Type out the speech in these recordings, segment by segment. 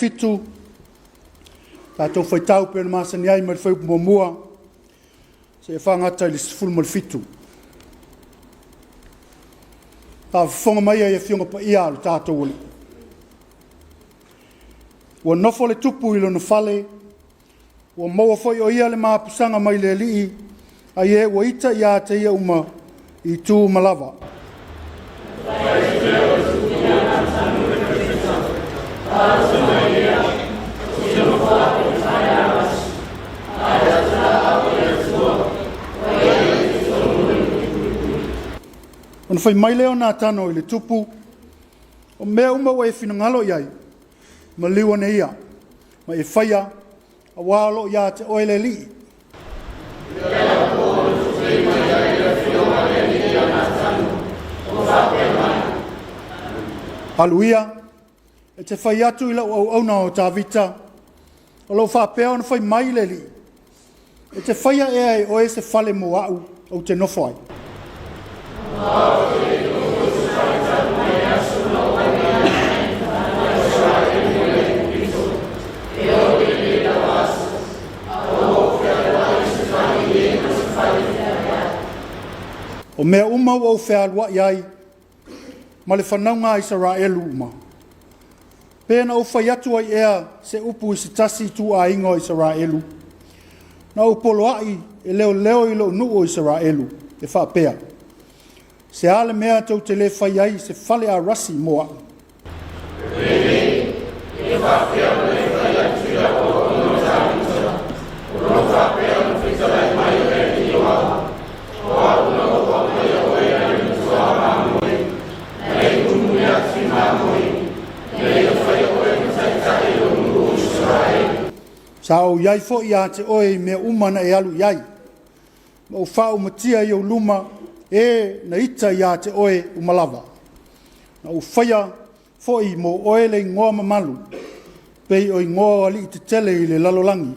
fitu. Tātou whaitau pēr māsani ai mai whaupu mua. Se whangata i le sifuru mai fitu. Tā whonga mai ai e whionga pa ia alu tātou ole. Ua nofo le tupu ilo na whale. Ua maua whoi o ia le māpusanga mai le alii. A ie ua ita ia te ia uma i tū malawa. Ona whai mai leo nā tano i le tupu. O mea uma ua e whinangalo iai. Ma liwa ne ia. Ma e whaia. A wālo ia te oele li. Aluia. E te whai atu i lau au auna o tā vita. O lau whapea ona whai mai le li. E te whaia ea e oe se whale mo au au te nofai. O mea umau au whea alua iai, ma le whanaunga Israelu uma. Pēna au whai atu ai ea se upu i se tasi tu a ingo Israelu. Na au polo ai e leo leo i lo nuo Israelu, e whapea. Se ale mea tau te le whai ai se whale a rasi moa. E whapea le whai atu ia o ono tāmita. O no whapea no whitalai mai o e i oa. O a una o a mai o e a i tua mamoi. Nei unui ati mamoi. Nei o whai o e mtaitai o nuo Israel. Sa o iai fo ia te oe mea umana e alu iai. Ma o whao matia i o luma e na ita ia te oe umalawa. Na o whaia fo i mo oe le ngoa mamalu. Pei o i ngoa ali te tele i le lalolangi.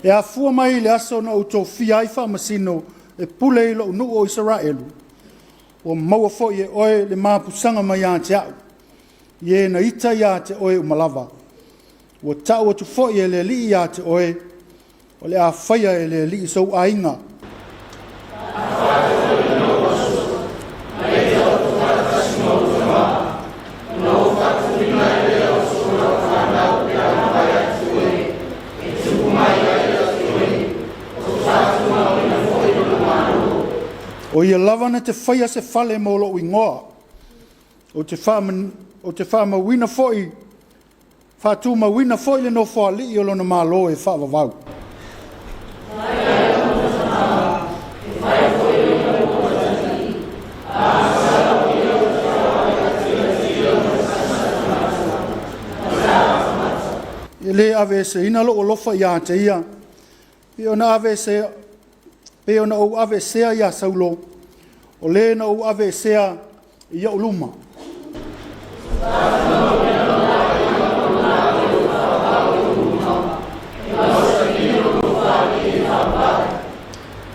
E a fua mai le aso na uto fia i wha masino e pule i lo nu o Israelu. O maua fo i e oe le māpusanga mai a te au. I e na ita i a te oe umalawa. O tau atu fo i e le li i a te oe. O le a whaia e le li i sau a inga. O ia lawana te whaia se whale mo lo ingoa. O te wha mawina foi. Whātū mawina foi le no wha li o lona mālo e whaavavau. E le ave se ina lo o lofa ia te ia. E ona ave se pe ona o ave sea ia saulo. O le na o ave sea ia uluma.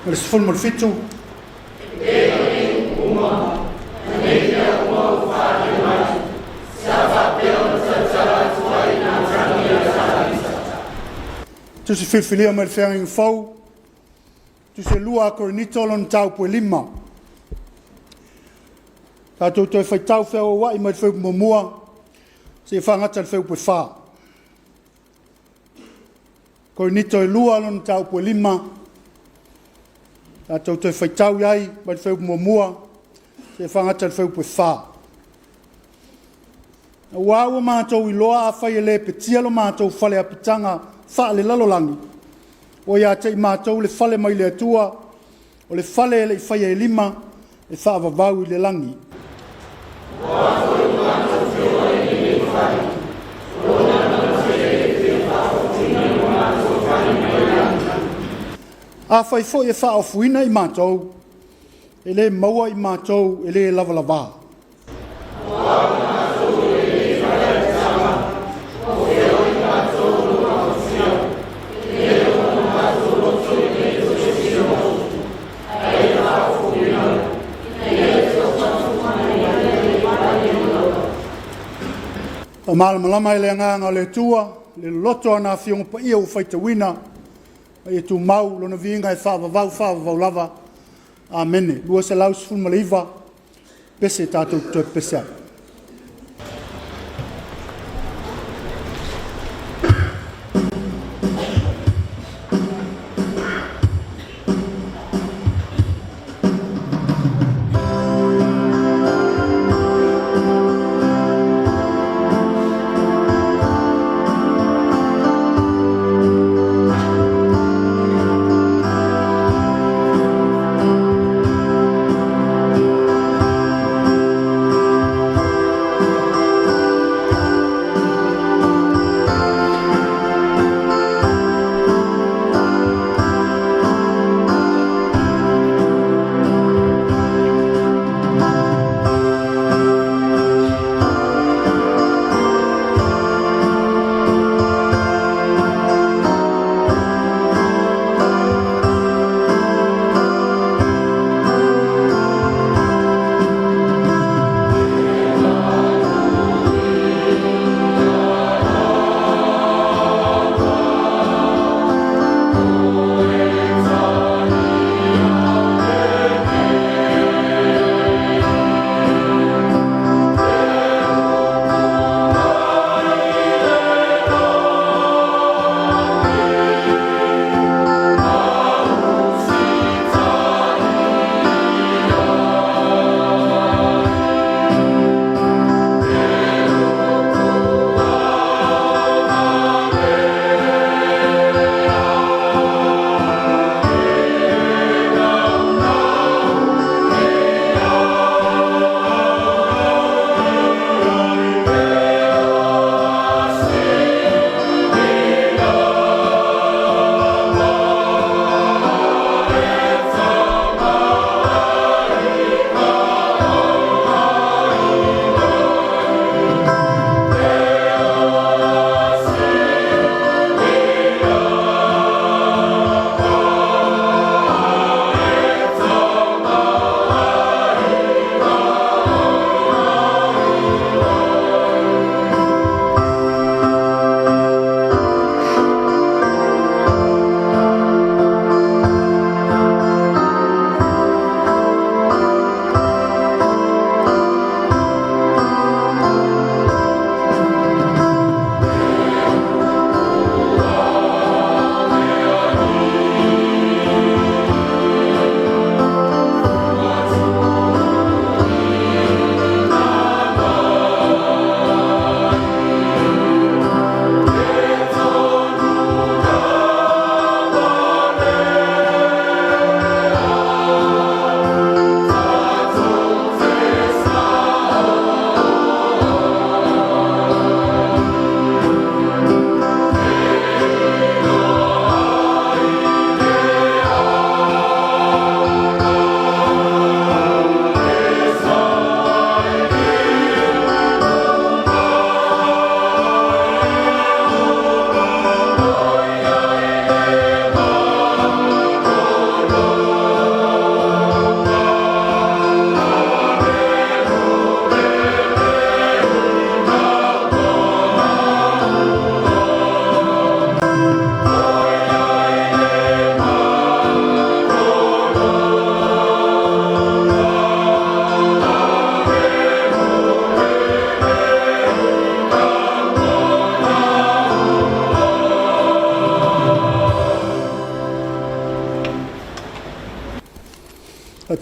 Mas foi mal feito. Tu se filfilia mal faire une faux. Tu se lua korinito lon tau po lima. Tātou toi whai tau wheo wai mai wheu mua, se whangata wheu po wha. Korinito e lua lon tau po lima. Tātou toi whai tau iai mai wheu mua, se whangata wheu po wha. Ua ua mātou i loa a whai e le petia lo mātou whale a pitanga wha le lalolangi. O ia te i mātou le whale mai le atua, o le whale le i whai e lima, e wha avavau i le langi. A whai fo e wha o fuina i mātou, e le maua i mātou, e le lava lava. O malama le nganga le tua le loto ana fionga pa ia u faita wina e tu mau lona vinga e fa va lava amen lua se laus fun maliva pese tatu to pese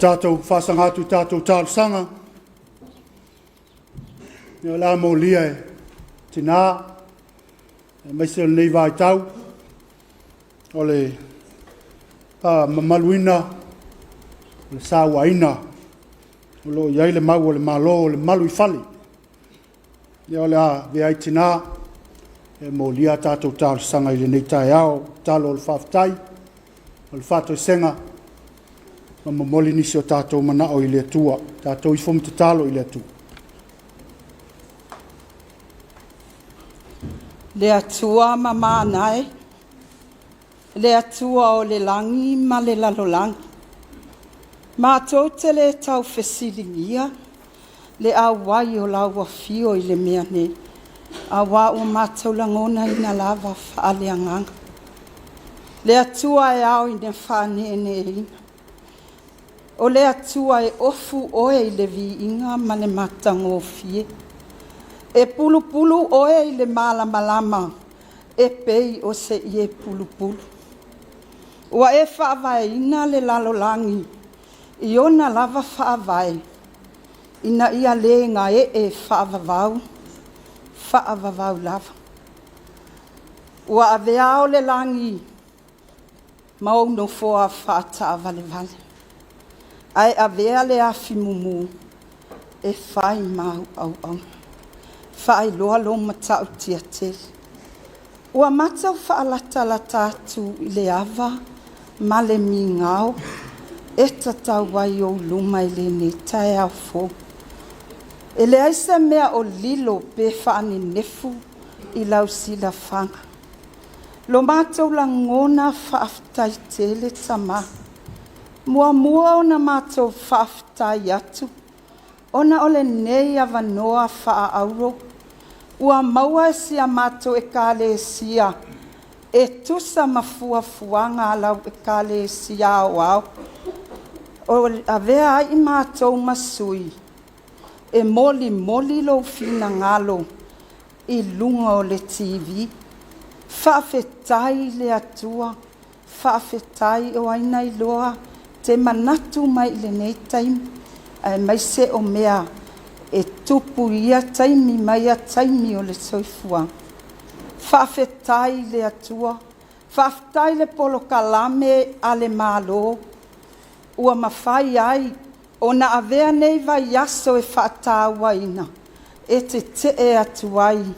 tātou whasangatu tātou tārsanga. Nea la mo lia e tina, e maise nei vai tau, o le mamaluina, o le sāwaina, o lo iai le mau o le malo, o le malu I whali. Nea o le a vea I tina, e mo lia tātou tārsanga I le nei tai au, talo o le whaftai, o le whato senga, ma moli nisi o tātou mana o I le atua, tātou I fomu te talo I le atua. Le atua mama nae, le atua o le langi ma le lalolangi. Mātou te le tau whesilingia, le awai o la wafio i le mea ne. Awa o mātou langona ina lava whaaleanganga. Le atua e au i ne whane ne ina. O le atua e ofu oe i le vi inga ma le matango fie. E pulu pulu oe i le malama e pei o se i e pulu pulu. Ua e whaavai ina le lalolangi, i ona lava whaavai, ina ia le ngā e whaavavau lava. Ua avea o le langi, mau no foa whaata vale vale. Ai avea le afi mumu, e whai mau au. Whai loa lo matau tia tele. Ua matau whaalata la tātu i le ava, ma le mi ngau, e tatau wai o luma i le ne tae au fo. E le aisa mea o lilo pe whaani nefu i lau sila whanga. Lo mātou la ngona whaaftai tele tama. Mua o na mātou whaaftai atu. Ona ole nei avanoa wha auro. Ua maua e sia mātou e kāle sia. E tusa mafua fuanga alau e kāle sia au. O avea ai mātou masui. E moli lo fina ngalo. I lunga o le TV. Whaafetai le atua. Whaafetai o aina i loa. Te manatu mai le nei taimi. Mai se o mea. E tupu ia taimi mai a taimi o le soifua. Whaafetai le atua. Whaafetai le polo kalame a le malo. Ua mawhai ai. O na avea nei vai aso e whaataua ina. E te e atuai.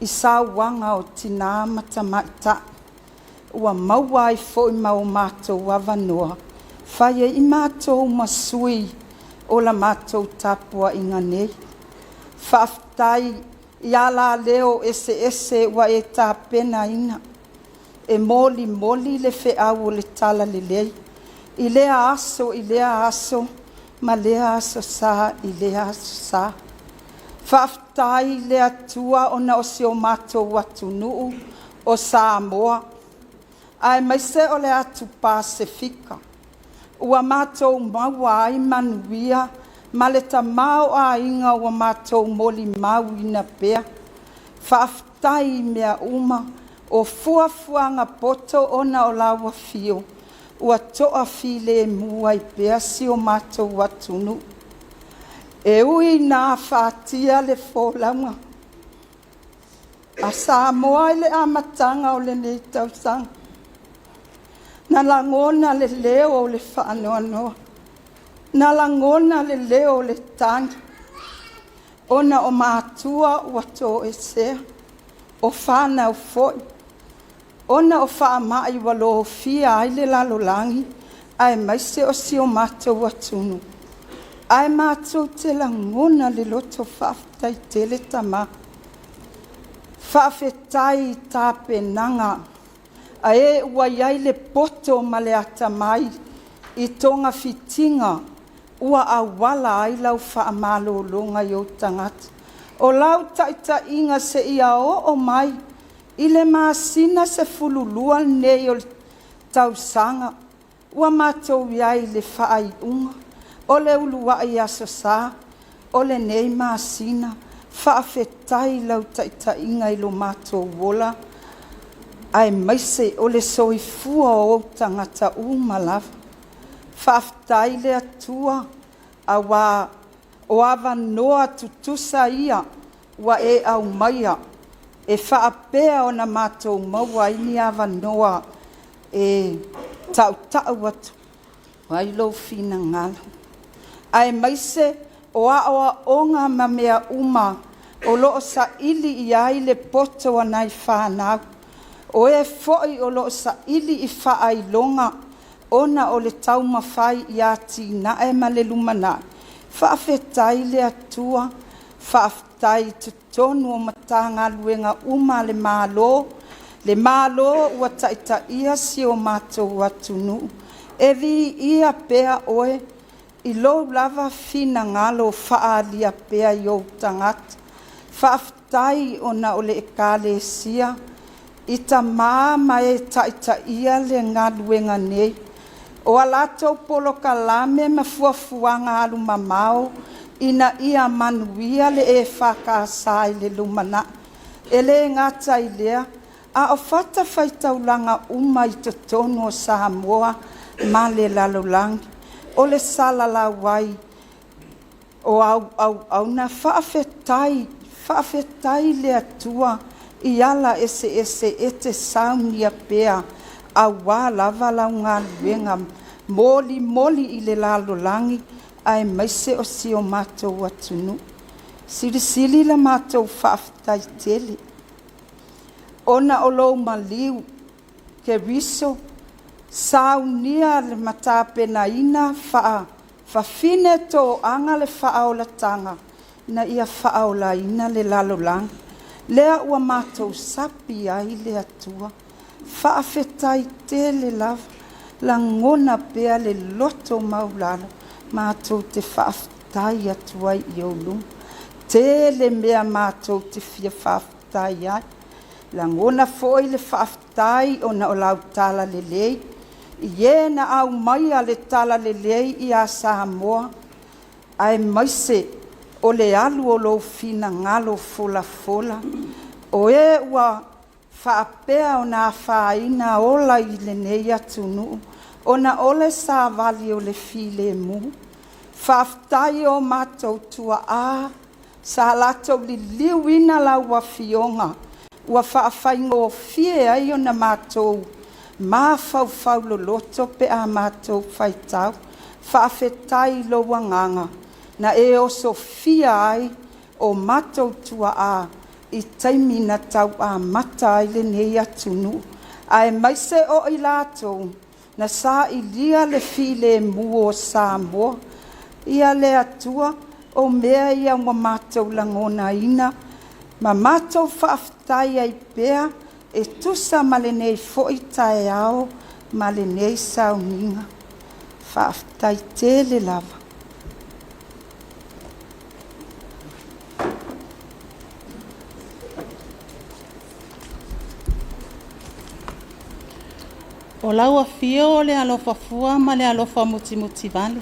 I sa wanga o tina matamaita. Ua maua i fo i mau mātou wavanoa. Whai e i mātou masui. O la mātou tapua inga nei. Whaaftai i ala leo ese wa e tā pena ina. E moli le fe au o le tala le lei. I lea aso. Ma lea aso sa, i lea aso sa. Whaaftai lea tua o na o si o mātou watu nuu o Samoa. Ai maise o le atu Pasifika. Ua mātou maua ai manuia, ma le tamau a inga ua mātou moli mau ina pea. Whaaftai mea uma o fuafuanga poto ona o lawa fio. Ua toa file mua i pea si o mātou watunu. E ui nā whātia le fōlanga. A Samoa le amatanga o le nei tausanga. Na langona le leo o le whaanoanoa. Na langona le leo o le tangi. Ona o mātua ua tō e sea. O whānau foi. Ona o whaamai walo fia ai le lalolangi. Ai maise o si o mātou atunu. Ai mātou te langona le loto whaafetai tele tama. Whaafetai tāpe nanga. A e ua iai le poto ma le atamai i tonga fitinga ua awala ai lau whaamalolonga i o tangata. O lau taita inga se ia o mai i le maasina se fululua nei o tausanga ua mātou iai le whaai unga o le ulua i aso sā o le nei maasina whaafetai lau taita inga i lo mātou wola. Ai maise o le soifua o tangata umalawa. Whaafetai le atua a wā o awa noa tutusa ia wa e au maia. E whaapea o na mātou maua ini awa noa e tau atu. Wai lo fina ngalo. Ai maise o awa onga ma mea uma o loo sa ili i ai le poto anai whanau. O e foi o lo sa ili i whaai longa ona o le tau mawhai i ati na e ma le lumana. Whaafetai le atua Whaafitai te tonu o matanga luenga uma le malo ua taita ia si o mātou atunu. E vi ia pea oe, i lo lava fina ngalo whaalia pea i o tangata. Whaafitai o na ole e kāle sia, i ta māma e taita ia le ngā luenga nei. O alatou polo kalame ma fuafuanga alu mamao, ina ia manuia le e whakasai le lumana. Ele ngata i lea, a o fata whaitaulanga uma i te tonu o Samoa, ma le lalolangi. O le salala wai, o au na whaafetai le atua, i ala ese e te saunia pea, a wā lava lau ngā luenga, moli i le lalolangi, ai maise o si o mātou atunu. Sili la mātou whaafetai tele. Ona o lou maliu, ke riso, saunia le matapena ina whafine tō anga le whaolatanga, na ia whaola ina le lalolang. Lea ua mātou sapi ai le atua, whaafetai tele lava, la ngona pea le loto maulalo, mātou te whaafetai atua i o lunga. Tele mea mātou te fia whaafetai ai. La ngona foi le whaafetai o na o lau tala le lei. Ie na au mai a le tala le lei i a Samoa. Ai maise o le alu o lo fina ngalo fola. O e ua whaapea o na whaina ola i le nei atunu. O na ole sa vali o le file mu. Whaafetai o mātou tua a. Sa latou li liwina la ua fionga. Ua whaafaingo o fie ai o na mātou. Mā fau loloto pe a mātou whaitau. Whaafetai lo wanganga. Na e oso fia ai o mātou tua a. I taimina tau a mata ai le nei atunu. Ai maise o i lātou. Na sa i lia le file mu o Samoa. Ia le atua o mea ia wa mātou langona ina. Ma mātou whaafetai ai pea e tusa ma le nei fo'i tae ao ma le nei sauninga. Whaafetai tele lava. O laua fio o le alofa fua ma le alofa muti vale.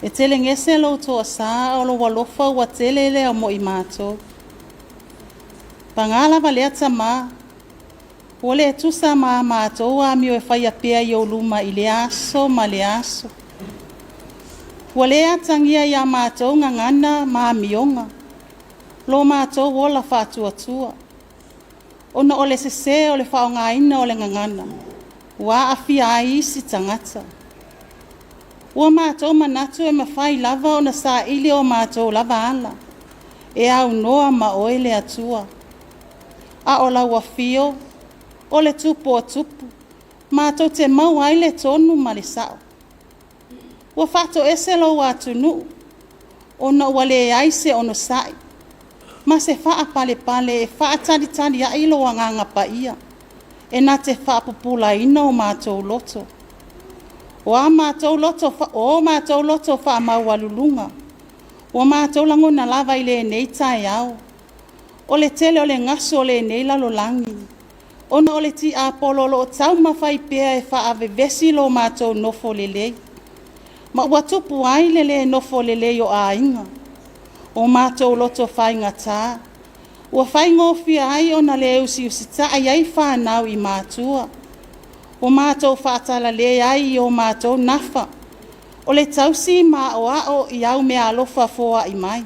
E tele ngese lo toa sa o lo walofa ua tele le o mo i mātou. Pangala vale atama, o le tusa ma mātou a mio e whaia pea i o luma i le aso ma le aso. O le atangia i a mātou ngangana ma mionga, lo mātou o la whātua. Ona o le sese o le whaongaina o le ngangana, wa awhia ai si tangata. Ua mātou manatu e mawhai lava o na sa ili o mātou lava ala, e au noa ma oe le atua. A o la ua fio, o le tupu o tupu, mātou te mau ai le tonu ma le sao. Ua whato ese lo atunu, o na ua le aise ono sai, ma se wha pale e wha tali a ilo anganga pa ia, e na te wha pupula ina o mātou loto. O mātou loto wha maua lulunga, o mātou langona lava i le nei tai au, o le tele o le ngaso o le nei lalolangi, ona o le ti a pololo o tau mawhai pea e wha ave vesi lo mātou nofo le lei. Ma ua tupu ai le nofo le lei o a inga, o mātou loto whainga tā, ua whaingofia ai ona le usi ta ai ai whanau i mātua. O mātou whaatala le ai o mātou nafa. O le tausi mā o ao i au mea alofa foa i mai.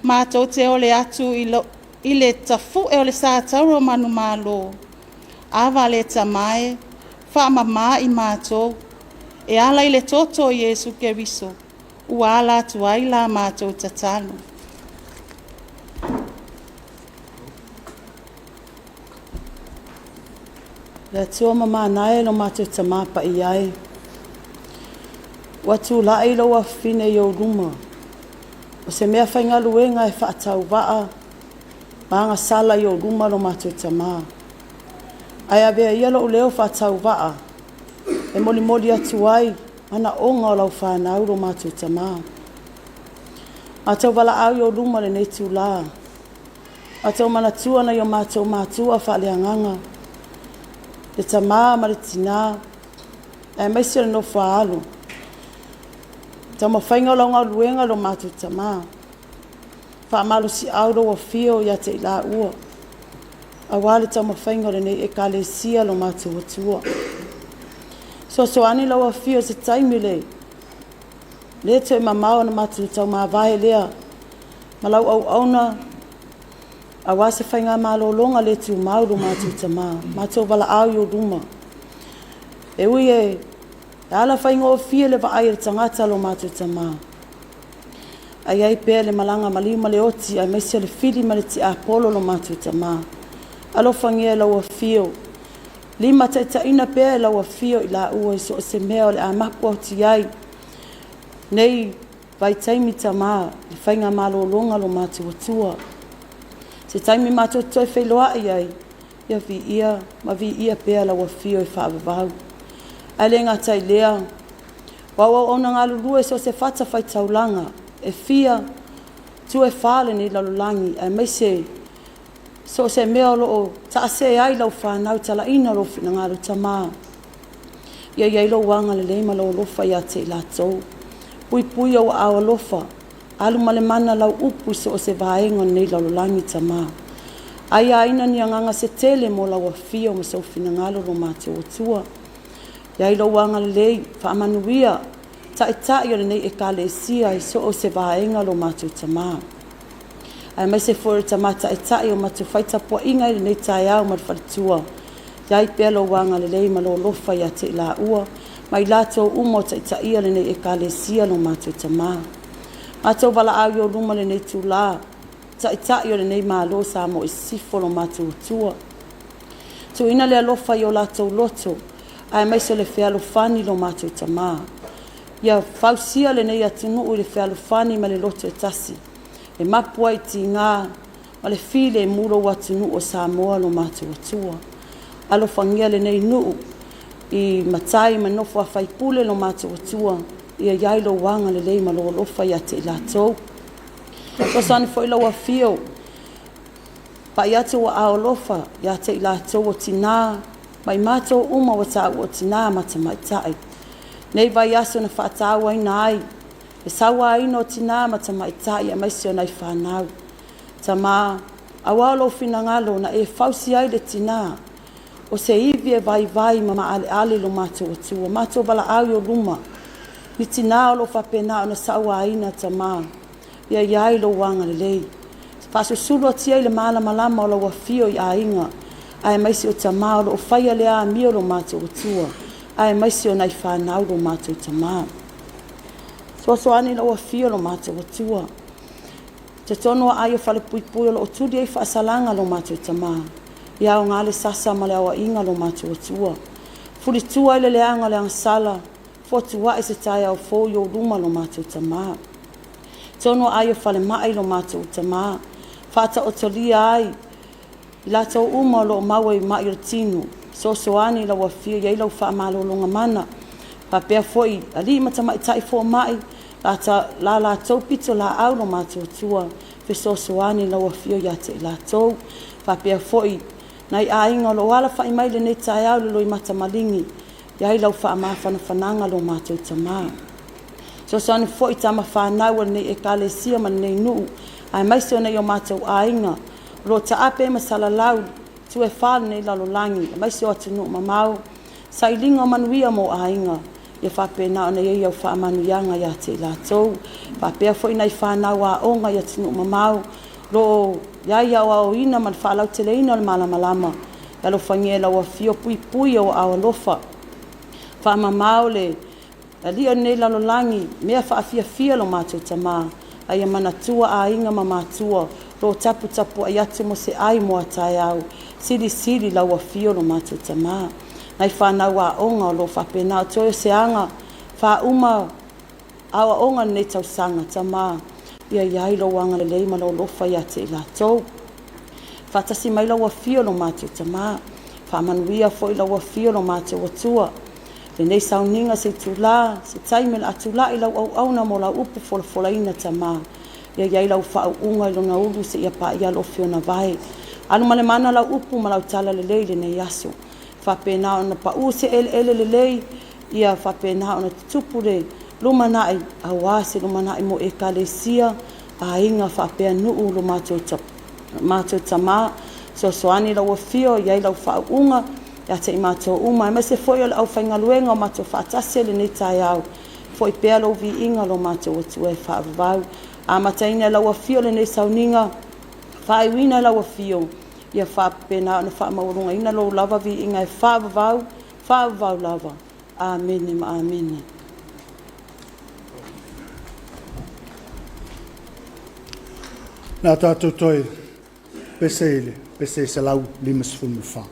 Mātou te o le atu i le tafu e o le sātauro manu mālo. Awa le tamae, whaamama i mātou. E ala i le toto Jesu Keriso. Ua ala tuai la mātou tatalo. Le tua mama nae lo mātou tamapa i ai. Watu lai lo a fine i o ruma. O O se mea whainga luenga e whaatau waa, maanga sala i o ruma lo mātou tamā. Ai avea ia lo leo whaatau waa, e moli moli atu ai, ana onga o lau whanau lo mātou tamā. Mātou wala au i o ruma le nei tū la. Mātou mana tuana i o mātou mātua whaaleanganga. Le tamā ma le tina, e maisi le no whaalu. Tau mawhainga o launga luenga lo mātou tamā. Whaamalu si auro wa fio ia te ila ua. A wale tau mawhainga o le nei e kalesia lo mātou atua. So ani lau wa fio se taimi le. Le te mamao na mātou tau mawahe lea. Malau au auna. A wase whainga malo longa le tu mauro mātou tamā. Mātou wala au i o ruma. E ui e ala whainga o fia le wa aia tangata lo mātou tamā. Ai ai pēr le malanga malima le oti, ai mesia le whiri ma le ti apolo lo mātou tamā. Alo whangia lau a fio. Lima taina pēr lau a fio i la ua i so o se mea o le a mapu au ti ai. Nei vai taimi tamā, le whainga malo longa lo mātou atua. Se taimi mātou toi whailoa i ai, ia vi ia, ma vi ia pēr lau a fio i whaavavau. Ale ngā tai lea, wawa ona ngā lulua so se whata whai taulanga, e fia, tu e whale ni lalulangi, e meise, so se mea loo, ta se ai lau whanau tala ina lo fina ngā tamā. Ia iai lo wanga le leima lo lofa ia te ilatou. Pui pui au awa lofa, alu male mana lau upu so se vaenga ni lalulangi tamā. Ai aina ni anganga se tele mo lau a fia ma so fina ngā lo mātou atua. Iai lo wanga lei, whaamanuia, tai o le nei e kalesia i so o se vaenga lo mātou tamā. Ai mai se fore tamā tai o mātou whaitapua inga i le nei tai au ma wharitua. Iai pēr lo wanga le lei ma lo lofa ia te la ua, mai lato umo tai o le nei e kalesia lo mātou tamā. Mātou wala au i o luma le nei tū la, tai o le nei mālo sa mo i sifo lo mātou atua. Tu ina le alofa i o lato loto, ai mai se le whealo whani lo mātou tamā. Ia whausia le nei atunu i le whealo whani ma le loto e tasi. E mapua i ti ngā, ma le while e muro o atunu o Samoa lo mātou atua. Alo whangia le nei nuu i matai ma nofo a whaipule lo mātou atua. Ia iai lo wanga le lei ma lo lofa i ate i lātou. Kosani fo i lau a fio. Pa i atu wa ao lofa i ate i lātou o tina. Mai mātou uma wa tā ua tina mata mai tai. Nei vai aso na whaatawa ina ai. E sawa ino tina mata mai tai a maisi o nei whanau. Tamā, awalo fina ngalo na e whausi ai le tina. O se iwi e vai ma ale lo mātou atua. Mātou wala au o ruma. Ni tina o lo whapena o na sawa ina tamā. Ia iai lo wanga le lei. Paso sulu ati ai le malama o lo wafio i a inga. Ai maisi o tamā o lo whaia le a mio lo mātou atua. Ai maisi o nei whanau lo mātou tamā. So ani lo wafio lo mātou atua. Te tono ai o whale pui o lo oturi ai whaasalanga lo mātou tamā. Ia o ngale sasa ma le awa inga lo mātou atua. Furi tua ile leanga le angasala. Fotua e se tai au fo yo ruma lo mātou tamā. Tono ai o whale mai lo mātou tamā. Whata o tolia ai. La tau uma lo maua i mai o tinu. So ani la wafia iei lau wha malo longa mana. Pa pea foi, ali mata mai tai fo mai. La tau pito la au lo mātou tua. Fe so ani la wafia ia te la tau. Pa pea foi, nai a inga lo wala wha i mai le nei tai au lo i mata malingi. Iei lau wha mawhana whananga lo mātou tamā. So ani foi tama whanau nei e kalesia ma nei nuu. Ai mai se o nei o mātou a inga. Ro ta ape masala lau tu e whāle nei lalolangi. Mai se o atunu mamau. Sai linga manuia mo a inga. Ia whape na o nei au wha manuianga ia te lātou. Whapea fo inai whanau a onga ia atunu mamau. Ro iai au au ina man whalau te leina o le malamalama. Ia lo whangia lau a fio pui o au alofa. Wha mamau le lia nei lalolangi. Mea whaafia lo mātou tamā. Ai manatua a inga ma mātua. Ro tapu ai atu mo se ai mo atai au. Siri lau a fio lo mātou tamā. Nai whanau a onga o lo whapena o toi se anga. Wha uma au a onga nei tausanga tamā. ia iai lo anga lelei ma lo lofa ia te ilatou. Whatasi mai laua fio lo mātou tamā. Whamanuia fo i laua fio lo mātou atua. Le nei sauninga se tula, se taime la atula i lau au na mo lau upu fola tamā. Ia iai lau whau unga i lona ulu se ia pa ia lo fio na vai. Anu male mana lau upu ma lau tala lelei le nei aso. Whapena o na pa u se ele lelei, ia whapena o na tupu le lumanai awase lumanai mo e kalesia a inga whapea nuu lo mātou tamā. So soani lau fio iai lau whau unga, ia te i mātou uma. E mese foi o le au whaingaluenga o mātou whaatase le nei tai au. Foi pea lau vi inga lo mātou atu e whaavavau. A mataina lau fio le nei sauninga, whaiwina lau fio. Ia whapena o na whaamaurunga ina lo lava vi inga e whaavavau lava. Amen ma amen. Nā tātou toi, pese se lau limas fumu wha.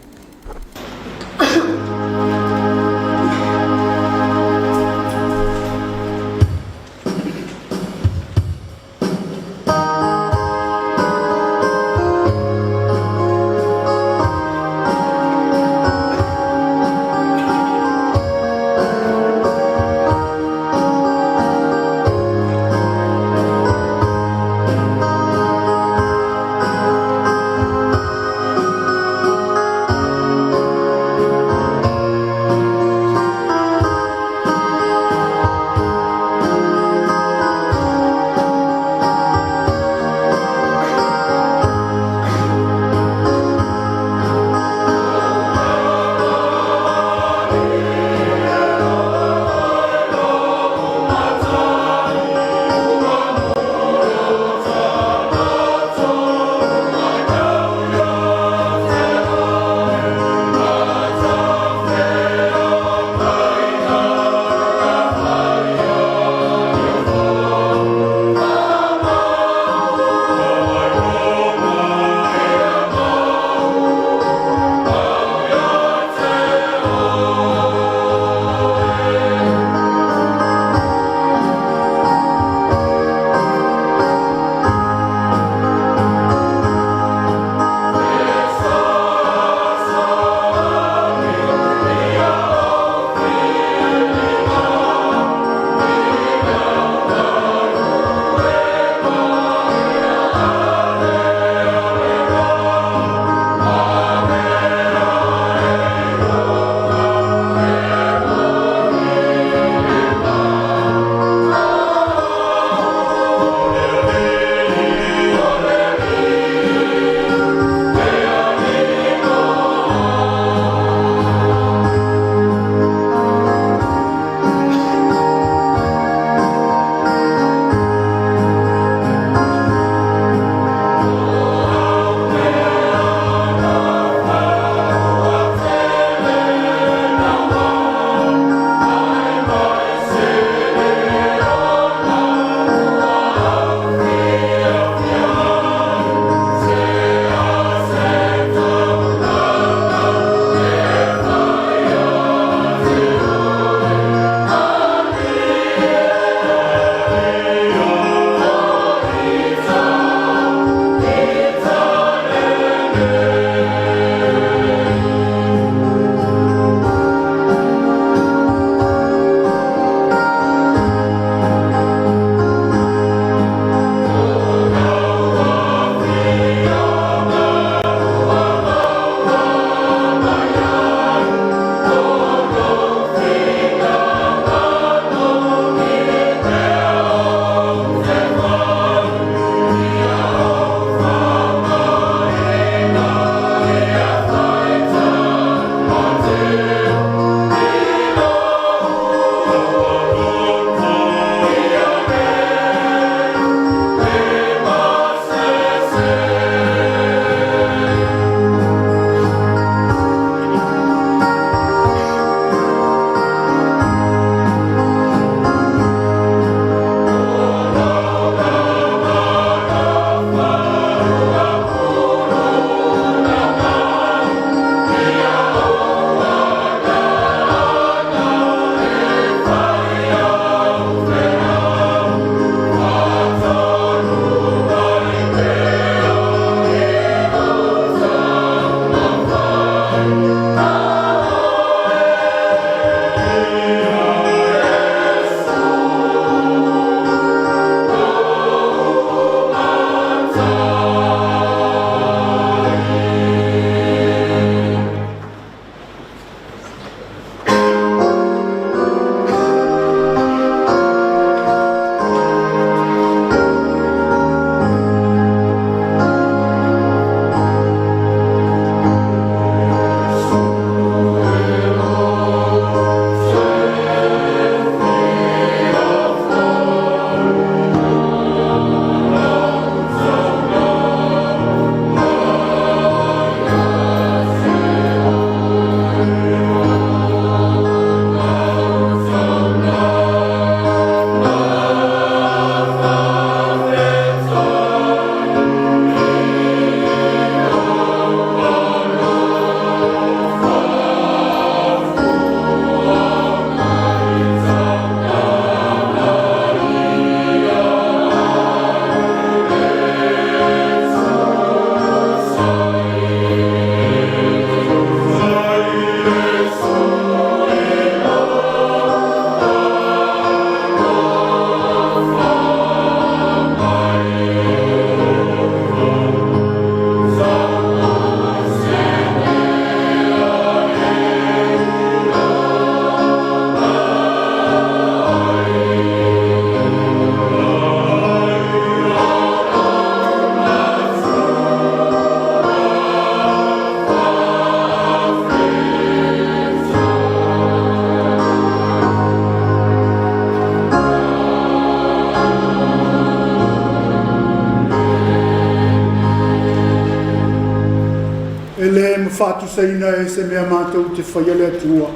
le mawhatu saina e se mea mātou te whaiale atua.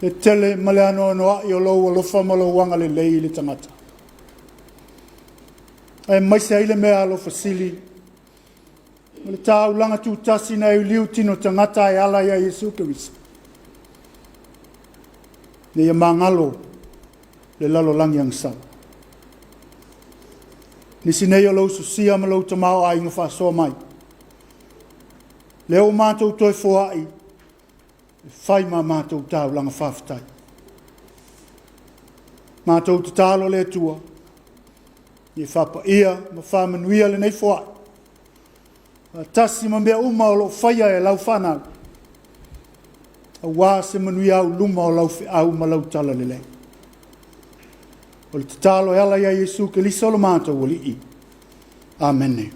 E tele male ano anoa i o lou alofa malo wanga le lei le tangata. E maise aile mea alofa sili. Le tā ulanga tū tasi na liu tino tangata e ala ia Yesu Kirisi. Ne ia mangalo le lalo langi ang sau. Nisi nei o lou susia ma lou tamao a inga whaasoa mai. Leo mātou toi foai, whai mā mātou tā ulanga whaafitai. Mātou te tālo le tua, i whapa ia ma whamanuia le nei foai. Tasi ma mea uma o lo whaia e lau whanau. A wā se manui au luma o lau whi au ma lau tala le le. O le te tālo e ala ia Yesu ke lisa o lo mātou o li i. Amen.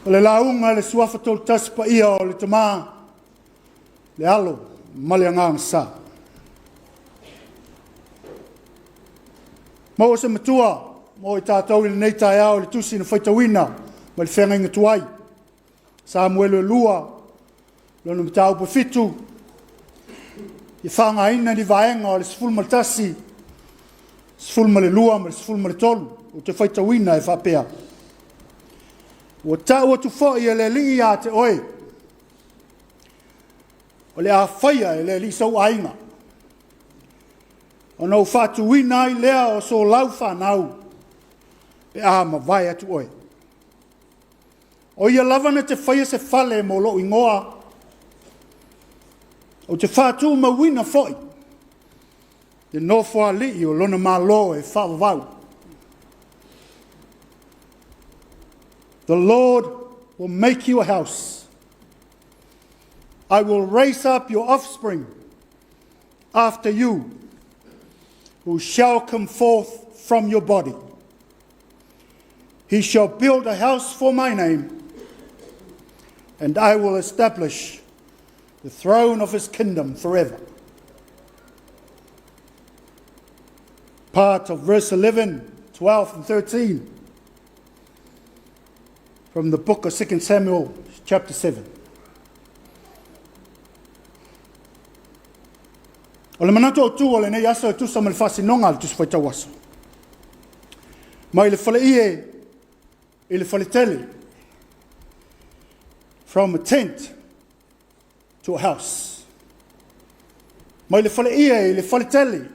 O le launga le suafa tol taspa ia o le tamā. Le alo, male angang sa. Mo se matua, mo i tātou i le nei tai au le tusi na whaitawina, ma le whenga inga tuai. Samuelu e lua, lona matau pa fitu, i whanga ina ni vaenga o le sifulma le tasi, sifulma le lua, ma le sifulma le tolu, o te whaitawina e whapea. O tau atu fo i le li a te oe, o le a whaia e le li sau ainga. O nau whatu wina i lea o so lau whanau, pe a ma vai atu oe. O ia lavana te whaia se whale mo lo ingoa, o te whatu ma wina foi, te no wha li o lona ma lo e whawawau. The Lord will make you a house. I will raise up your offspring after you, who shall come forth from your body. He shall build a house for my name, and I will establish the throne of his kingdom forever. Part of verse 11, 12 and 13 from the book of 2 Samuel chapter 7. O le manatu o tu o le nei asa o tusa ma le whasinonga le tusa whaitau asa. Ma i le whale i le whale tele, from a tent to a house. Ma i le whale i le whale tele,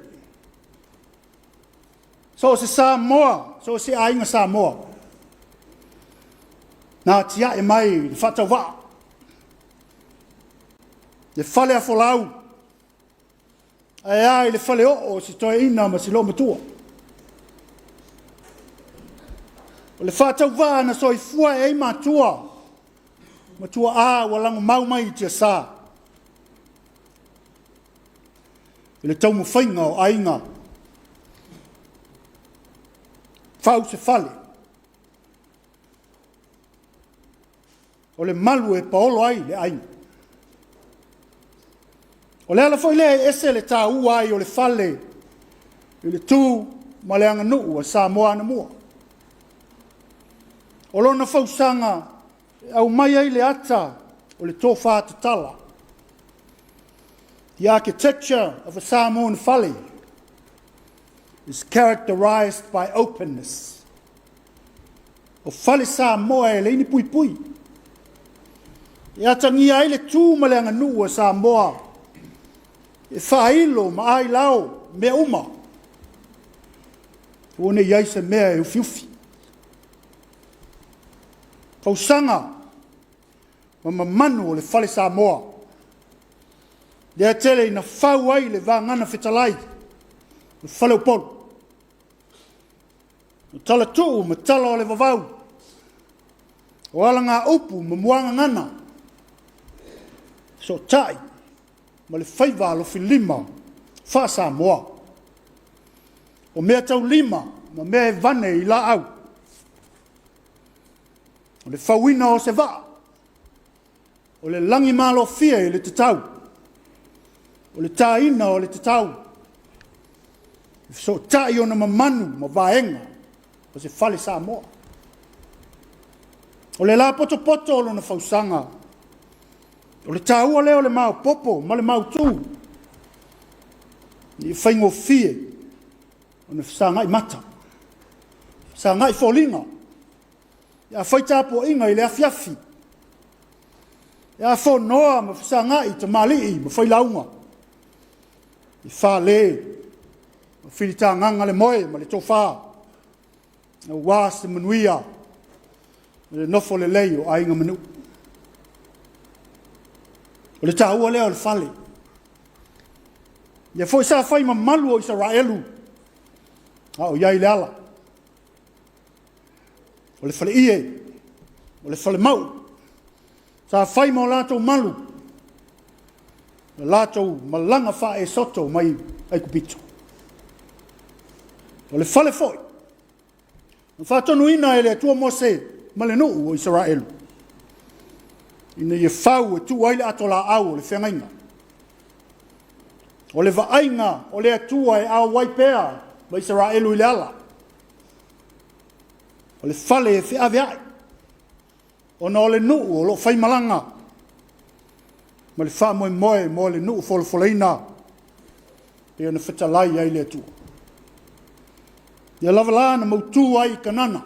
so se sa moa, so se ainga sa moa. Nā tia e mai le whatau waa. Le whale a wholau. Ai le whale o si toi ina ma si lo matua. O le whatau waa na soi fua e matua. Matua a walango mau mai tia sa. I le tau mo whainga o ainga. Whau se whale. O le malu e paolo ai le ainga. O le ala foi le ese le tā ua ai o le whale, i le tū ma le anga nuu a sa moa na mua. O lona whausanga, au mai ai le ata o le tō whāta tala. The architecture of a Samoan whale is characterized by openness. O whale Samoa e leini pui pui. E atangia ai le tū ma le anga nuu a Samoa, e whailo ma ai lao me uma. One iai se mea e ufiufi. Pausanga ma mamanu o le whale Samoa. Lea tele ina whau ai le vāngana whetalai. Le whale upolu. O tala tuu ma tala o le vavau. O ala ngā upu ma muanga ngana. So tai. Ma le whaiva lo fi lima, wha Samoa. O mea tau lima, ma mea e vane i la au. O le whawina o se vaa. O le langi malo fia i le te tau. O le tāina o le te tau. So tai ona mamanu ma vaenga o se fale sa mo. O le la poto poto o lona fausanga. O le tāua leo le mau popo, ma le mau tū. Ni whaingo fie, o ne whasangai mata. Whasangai wholinga. Ia whaitapo inga i le afiafi. Ia whonoa ma whasangai te malii, ma whailaunga. I whale, ma whirita nganga le moe, ma le tōwha. Na wās te manuia, le nofo le lei o ainga manu. O le tāua leo le whale. Ia foi sa whai ma malu o Israelu. O iai le ala. O le whale ie. O le whale mau. Sa whai ma o lātou malu. Le lātou malanga wha e soto mai ai kupito. O le whale foi. Na whātonu ina e le atua Mose ma le nuu o Israelu. Ina ia whau e tu aile atola au o le whengainga. O le vaainga o le atua e au waipea ma Israelu i le ala. O le whale e whiawe ai. O na o le nuu o lo whaimalanga. Ma le wha moe moe mo le nuu wholewholeina. E ona whitalai ai le atua. Ia lava la na mautu ai kanana.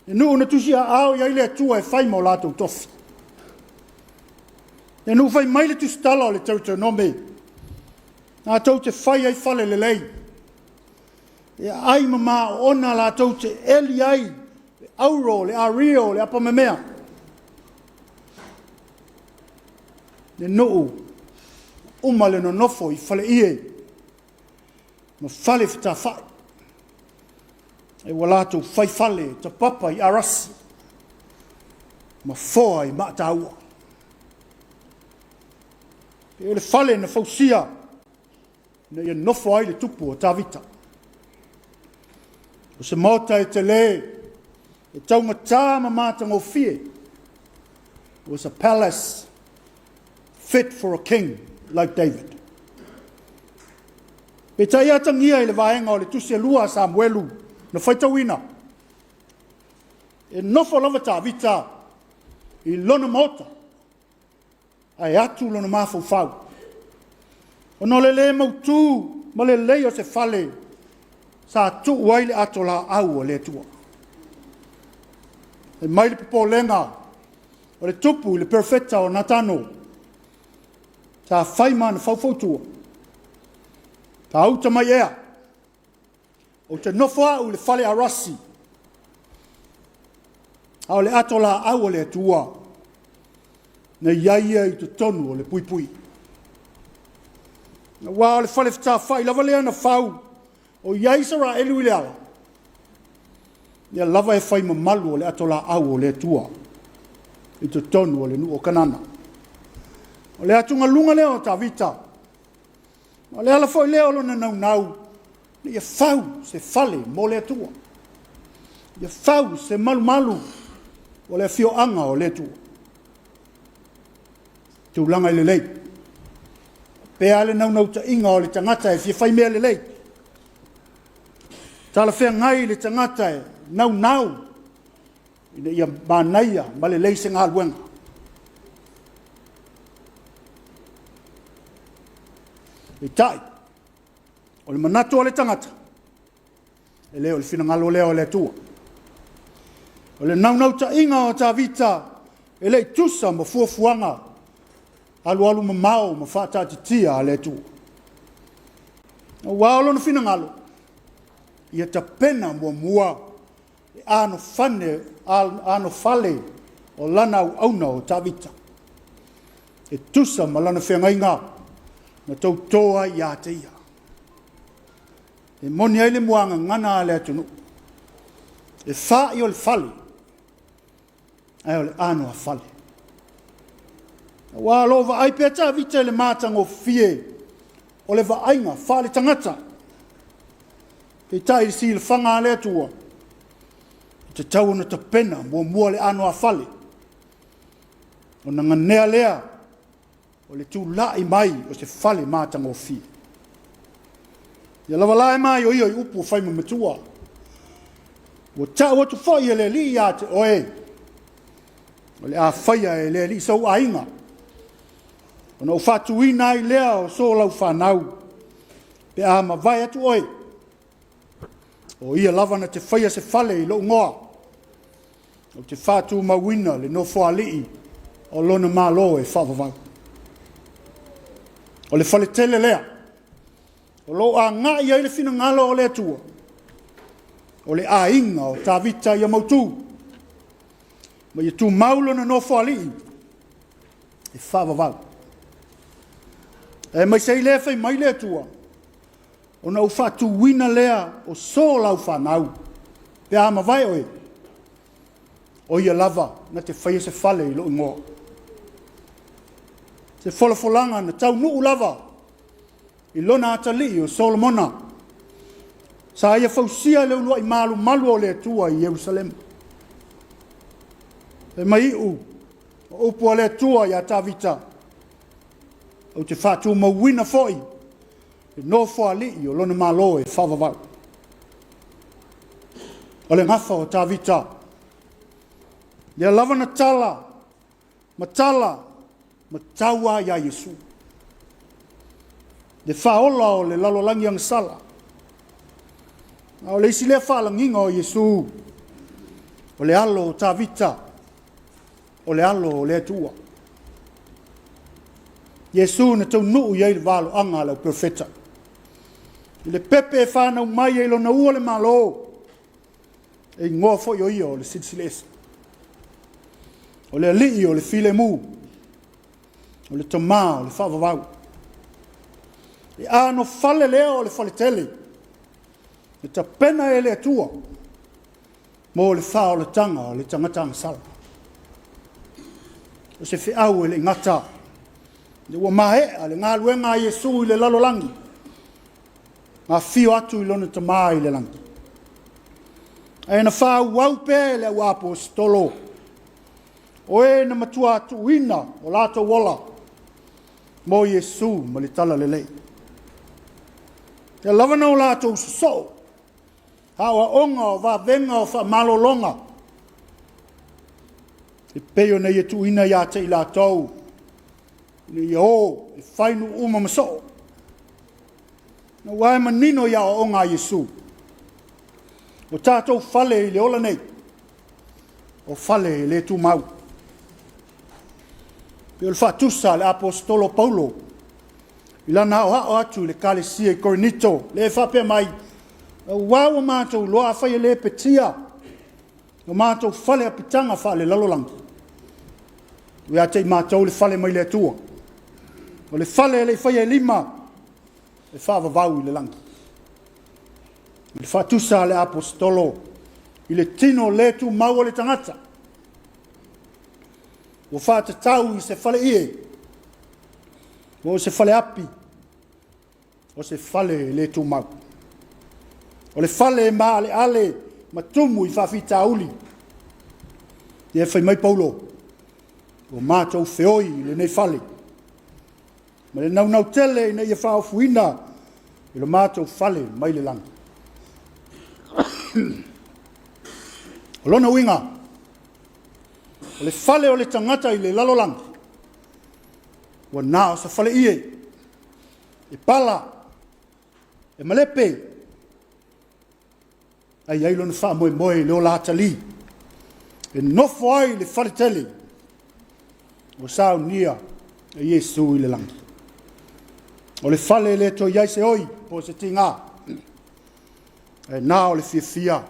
E nuu na tusia au i ai le atua e whai mo lātou tofi. E nuu whai mai le tusitala o le Deuteronome. Nā tau te whai ai whale le lei. E ai mama ona la tau te eli ai, le auro, le ario, le apamemea. Le nuu, uma le nonofo i whale ie. Ma whale whita whai. E wala tau whai whale, ta papa i arasi. Ma whoa i mata ua. E le whale na fausia. Na ia nofo ai le tupu o tāwita. O se mota e te le, e taunga tā mamātanga o fie. It was a palace fit for a king like David. Pe tai atangia i le vaenga o le tusia lua Samuelu na whaitawina. E nofo lava tāwita i lona mota. Ai atu lona mafau fau. O no le mautu, ma le o se whale, sa tu waile atola au o le tua. E mai le pipo lenga, o le tupu, le perfecta o Natano, sa whaima na whaufautua. Ta auta mai ea, o te nofo au le whale arasi, au le atola au o le tua, na iaia i te tonu o le pui pui. Wa le fale fta fai lava le ana fau o ia Israelu i le ala. Ia lava e fai mamalu o le atola au o le tua. I te tonu o le nu o kanana. O le atunga lunga leo ta vita. O le ala foi leo lona nau nau. Ia fau se fale mo le tua. Ia fau se malu malu o le fio anga o le tua. Te ulanga i le lei. Pe ale nau ta inga o le tangata e fia whai mea le lei. Tala whea ngai le tangata e nau. Ina ia mānaia ma le lei se ngā luenga. E tai. O le manatu o le tangata. E leo le fina ngalo leo le tua. O le nau ta inga o ta vita. E lei tusa ma fuafuanga. Alu mamau ma whaatati tia a le tu. Wāolo na whina ngalo. Ia ta pena mua. E ano whale o lana au auna o tawita. E tusa ma lana whengainga na tau toa i a te ia. E moni aile muanga ngana a le atunu. E wha i o le whale. Ai o le ano a whale. Wa lova ai pe ta vita le matanga o fie o le vainga fale tangata pe tai si le fanga le tua te tau na te pena mo le ano a fale o na nganea lea o le tu lai mai o se fale matanga o fie Ia lava la e mai o i upu fai mamatua. Ua ta o tu fai e le li ia te oe. O le a fai e le li sau ainga. O na ufatu ina i lea o so lau whanau. Pe a ma vai atu oe. O ia lava na te whaia se fale i lo ngoa. O te whatu mawina le no fua lii. O lona malo e whavavau. O le fale tele lea. O lo a ngā ia i le fina ngalo o le atua. O le a inga o tā vita ia mautu. Ma ia tu maulo na no fua lii. E whavavau. E mai sei le fai mai le atua. O na ufatu wina lea o so lau whanau. Pe a ma vai oe. O ia lava na te whaia se fale i lo ingoa. Se wholafolanga na tau nuu lava. I lona atali o Solomona. Sa ia fausia leo lua i malu o le atua i Jerusalem. E mai iu. O upu o le atua i atavita. O te whatu mawina foi. E no fua li o lona malo e whavavau. O le ngafa o tavita. Ia lava na tala. Matala. Mataua ia Yesu. Le whaola o le lalolangi ang sala. O le isi le whalanginga o Yesu. O le alo o tavita. O le alo o le atua. Yesu na tau nuu iei le walo anga lau profeta. I le pepe e whanau mai e lo na ua le malo. E ngoa fo i o le silsilesa. O le alii o le filemu. O le toma o le whavavau. E ano fale leo o le fale tele. E ta pena e le atua. Mo le wha o le tanga o le tangatanga sala. O se fi au e le ngata. Le ua mahe le ngā luenga a Yesu i le lalolangi. Ngā fio atu i lona tama i le langi. E na wha wau pe le au apostolo. O e na matua atu ina o lato wala. Mo Yesu ma le tala le lei. Te lavana o lato so. Hawa onga o va venga o fa malolonga. E peo na yetu ina ya te i latou. Ni o e fainu uma maso. Na wai manino ya o onga Yesu. O tātou fale i le ola nei. O fale i le tu mau. Peo le whatusa le apostolo Paulo. I lana o hao atu le kalesia i Korinito. Le whapea mai. Wau mātou loa whai le petia. O mātou fale a pitanga wha le lalolangi. Ua te mātou le fale mai le atua. O le fale le whai e lima. Le whavavau i le langi. Le whatusa le apostolo. I le tino le tu mau le tangata. O whata tau i se fale ie. O se fale api. O se fale le tu mau. O le fale ma le ale matumu i whawhita uli. I e whai mai Paulo. O mātou whioi le nei fale. Ma le nau tele i nei e whaofuina. I le mātou fale mai le langi. O lona winga. O le fale o le tangata i le lalolangi. Wa nā o sa fale ie. E pala. E malepe. Ai ai lona wha moe moe leo la atali. E nofo ai le fale tele. O sao nia e Yesu i le langi. O le fale le to iai se oi po se tinga. E nā o le fia.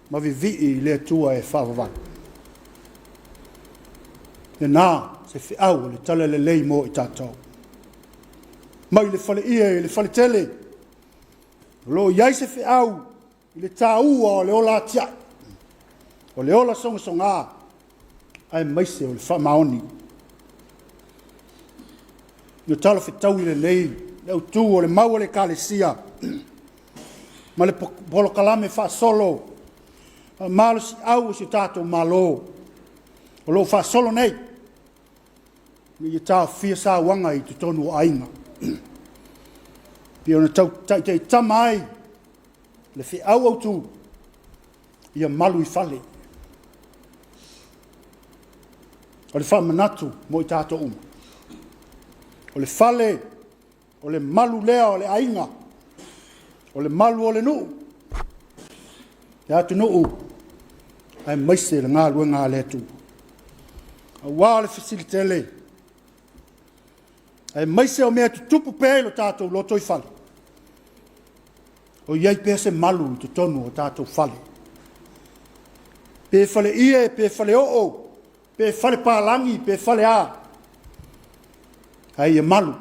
Ma vivi le tua e whavavai. E nā se fi au le tala le lei mo i tātou. Mai le fale ia i le fale tele. Lo iai se fi au i le tā ua o le ola atia. O le ola songa songa. Ai maise o le wha maoni. Io tala fi tau i le lei. Le au tū o le mau o le kalesia. Ma le polo kalame wha solo. Malo si au si tātou malo. O lo wha solo nei. Ni i tā fia sā wanga i te tonu o ainga. Pia ona tau te tamai le fi au tu ia malu I fale. O le whamanatu mo I tātou uma. O le fale, o le malu lea, o le ainga, o le malu o le nuu. Te atu nuu, ai maise le ngā lue ngā le tu. A wā le fasilitele. Ai maise o mea tutupu pēlo tātou loto I fale. O iai pēse malu I te tonu o tātou fale. Pē fale ie, pē fale o, pē fale pālangi, pē fale a. Ai e malu,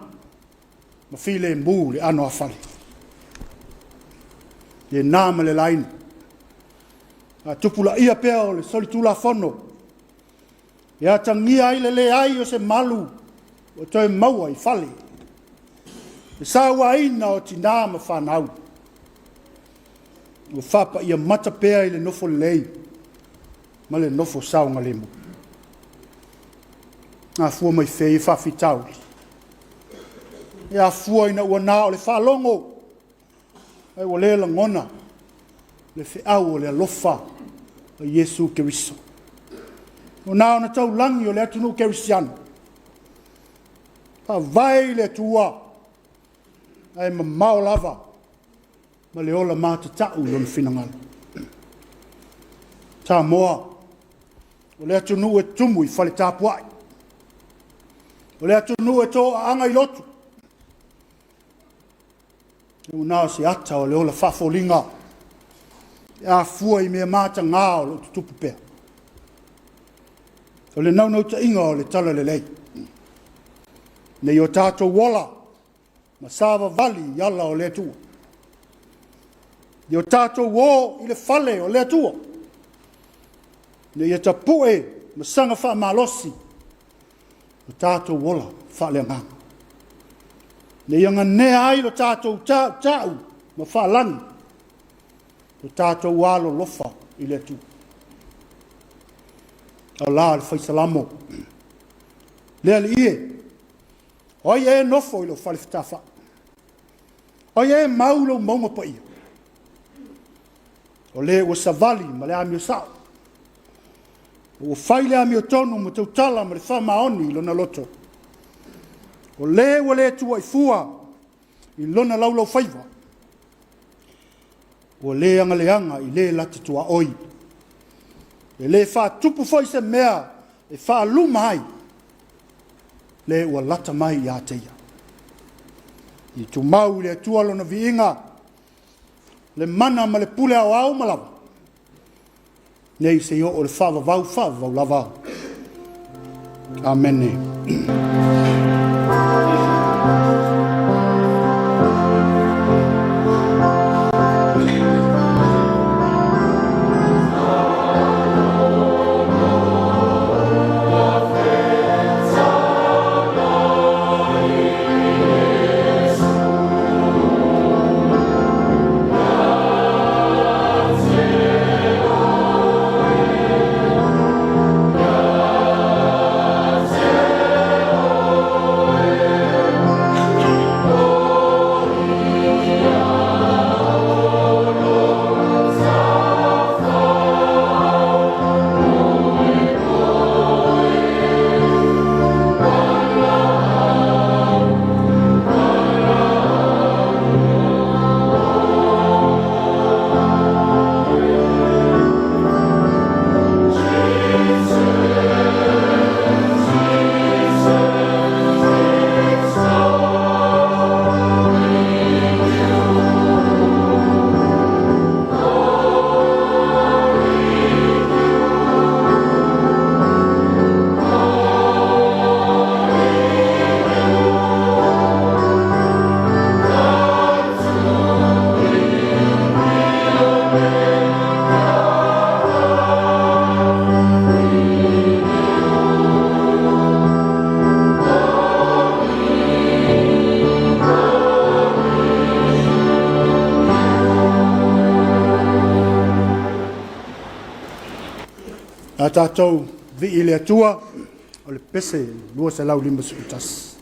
ma file e mū le ano a fale. E nāma le laini. A tupula ia pēa o le soli tula fono. E a tangia ai le ai o se malu, o toi maua I fale. E sawa ina o tina ma whanau. O whapa ia mata pēa I le nofo lei. Ma le nofo saunga le mu. A fua mai whei whawhitau. E a fua ina ua nā o le whalongo. Ai o le la ngona. Le whiau o le alofa. O Yesu Keriso. O nā o na tau langi o le atunu Kerisiano. Pa vai le tua. Ai ma mao lava. Ma le ola māta tau lon finangana. Tā moa. O le atunu e tumu I whale tāpuai. O le atunu e tō anga I lotu. E unā si ata o le ola whafolinga. E a fua I mea māta ngā o le tutupu pēr. O le naunau ta inga o le tala le lei. Nei o tātou wala. Ma sāwa vali yala o le tua. Nei o tātou wō I le fale o le tua. Nei e ta pue ma sanga wha malosi. O tātou wola wha le ngā. Nei anga nea ai lo tātou tau ma wha langi. O tātou walo lofa I le tu. Au la le whaisalamo. Lea le ie. Oi e nofo I lo whale whitafa. Oi e maulo maunga pa ia. O le ua savali ma le amio sao. O whaile ami o tonu mo tau tala ma le whamaoni I lona loto. O le ua le tua I fua I lona laulau whaiva. O le anga I le lati tua oi. E le wha tupu foi se mea e wha luma ai. Le ua lata mai I ateia. I tu mau le tua lona viinga. Le mana ma le pule au au malawa. Nei se o le whawa vau lava. Amen. A tātou vi I le atua o le pese lua se lau lima suutas.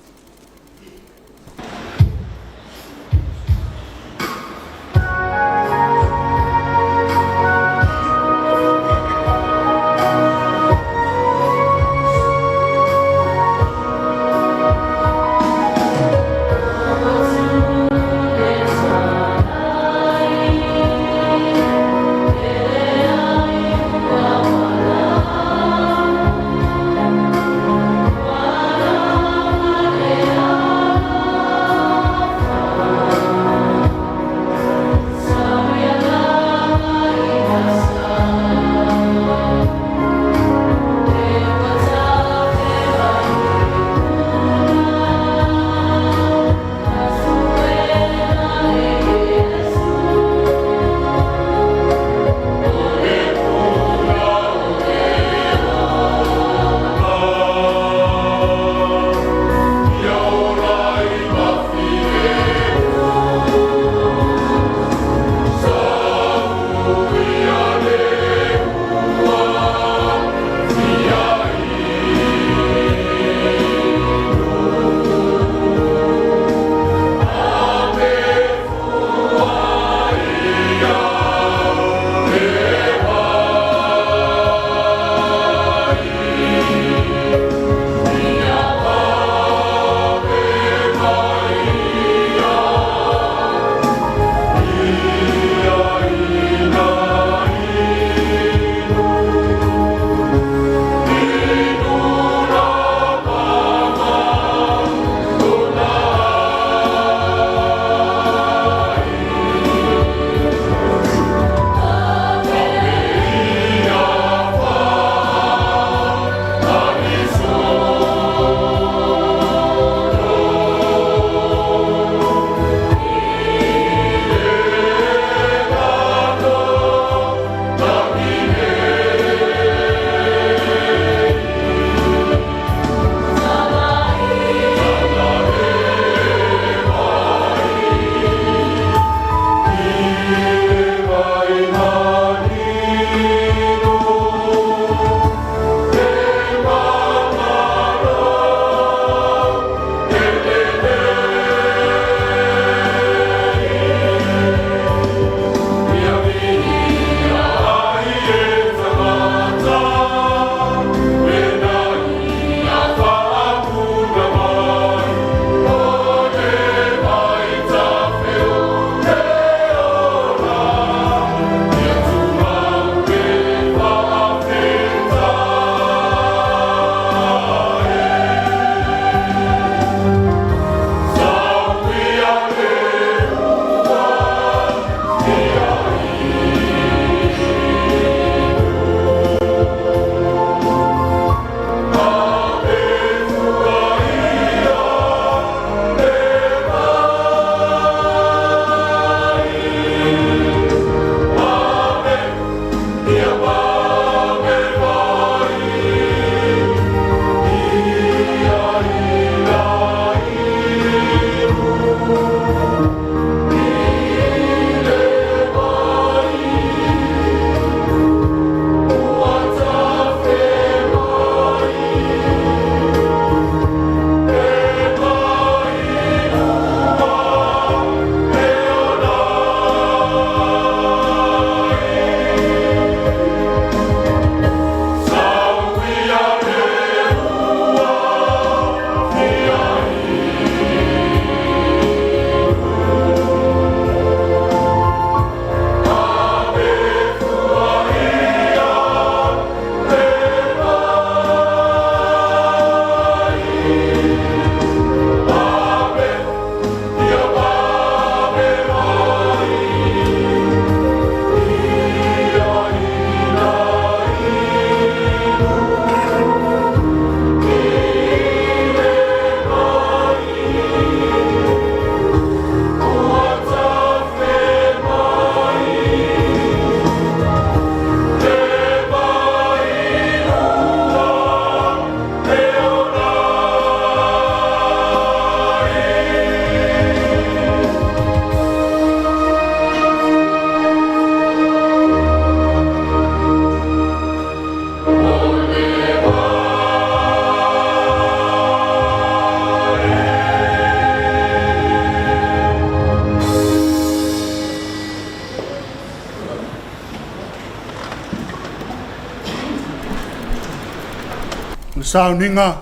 sauninga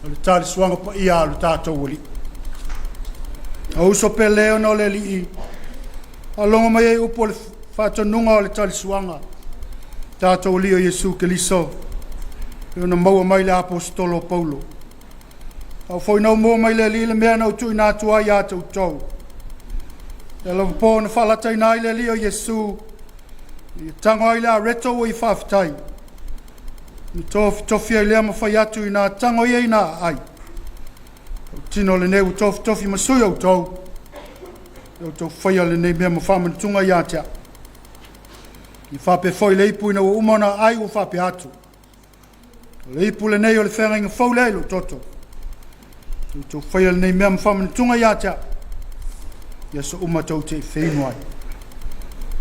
o le tali suanga pa ia le tātou oli. A uso pe leo no le li a longa mai e upo le whatonunga o le tali suanga tātou oli o Jesu Keliso e ona maua mai le apostolo Paulo. Au foi nau mua mai le li le mea nau tui nā tua i ātou tau. E lau po na whalatai nā i le li o Jesu i tango ai le a reto o i whawhitai. Ni tofi ai lea mawhai atu i nā tango i nā ai. Tino le neu tofi masui au tau. Au tau whaia le nei mea mawhaman tunga i atia. I whape whai le ipu ina o umana ai o whape atu. Le ipu le nei o le whenga inga whau leilo toto. Au tau whaia le nei mea mawhaman tunga i atia. Ia so umatau te whenua ai.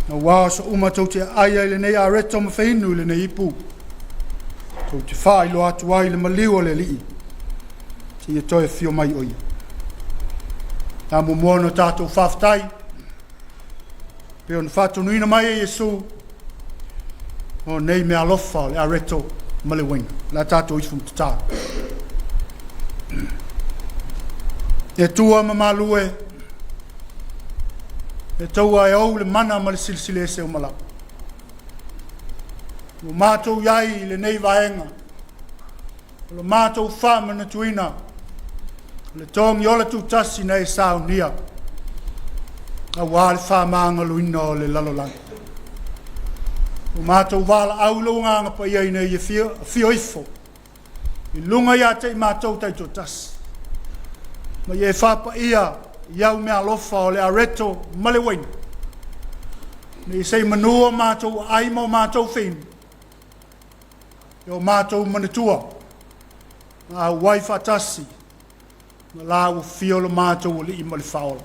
Na wā so umatau te ai ai le nei a reto ma whainu le nei ipu. Tau te whai lo atu ai le maliu o le lii. Te ia toi fio mai oi. Nā mumono tātou whawhtai. Peo na whātonuina mai e Jesu. O nei mea lofa le a reto ma le waina. La tātou ifum te tā. E tua ma malue. E taua e au le mana ma le silsile se o malap. O mātou iai le nei vaenga. O mātou whama na tuina. Le tongi ola tu tasi na e sao nia. A wale whamanga luina o le lalolanga. O mātou wala au lunga pa iai nei e fio ifo. I lunga ia te i mātou taito tasi. Ma i e whapa ia iau mea lofa o le areto ma le waina. Nei sei manua mātou aima o mātou whinu. E o mātou manatua. Ngā wai whatasi. Ma la o fiolo mātou o li i ma le whaola.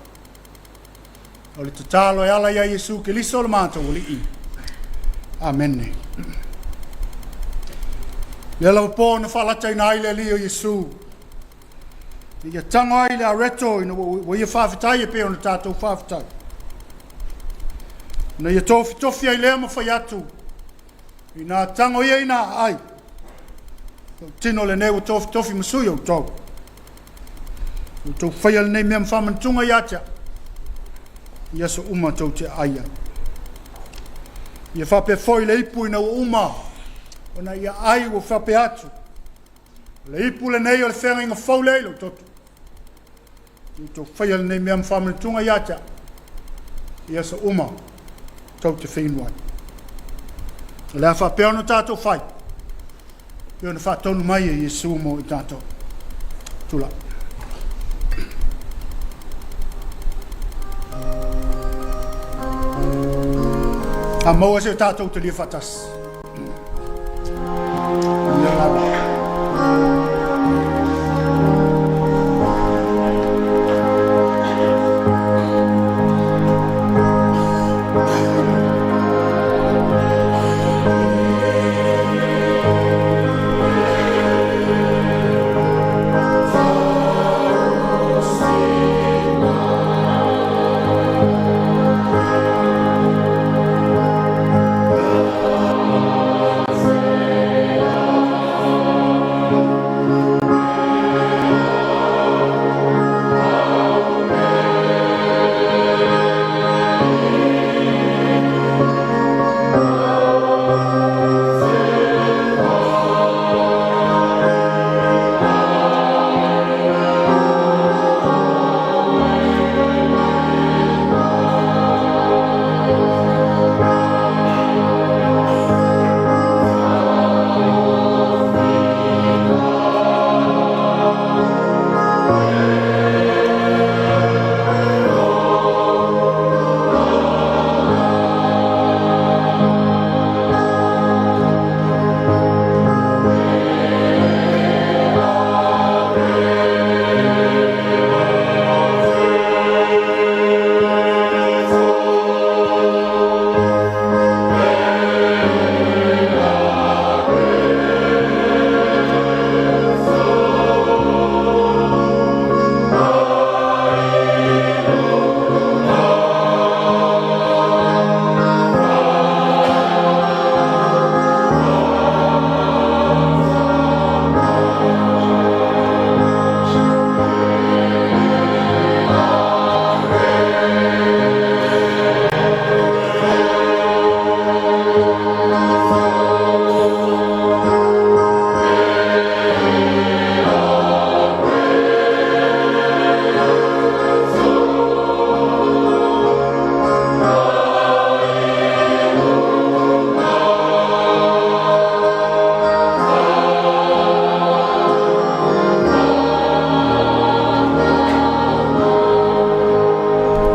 O le tatalo e ala ia Jesu Keliso o le mātou o li i. Amen. Le lau pō na whalatai na aile li o Jesu. Ia tango ai le areto ina wa ia whawhitai e peo na tātou whawhitai. Na ia tofi ai lea ma whai atu. I nā tango ia i nā ai. Tino le neu tofi masui au tau. O tau whai ale nei mea mwhamantunga i atia. Ia so uma tau te aia. Ia whape foi le ipu ina o uma. O na ia ai o whape atu. Le ipu le nei o le whenga inga whau leilo toto. I tau whai ale nei mea mwhamantunga i atia. Ia so uma tau te whenua. Le a whapea no tātou whai. Peo na whatonu mai e Jesu mo i tātou. Tula. A maua se o tātou te lia whatas. Ia lava.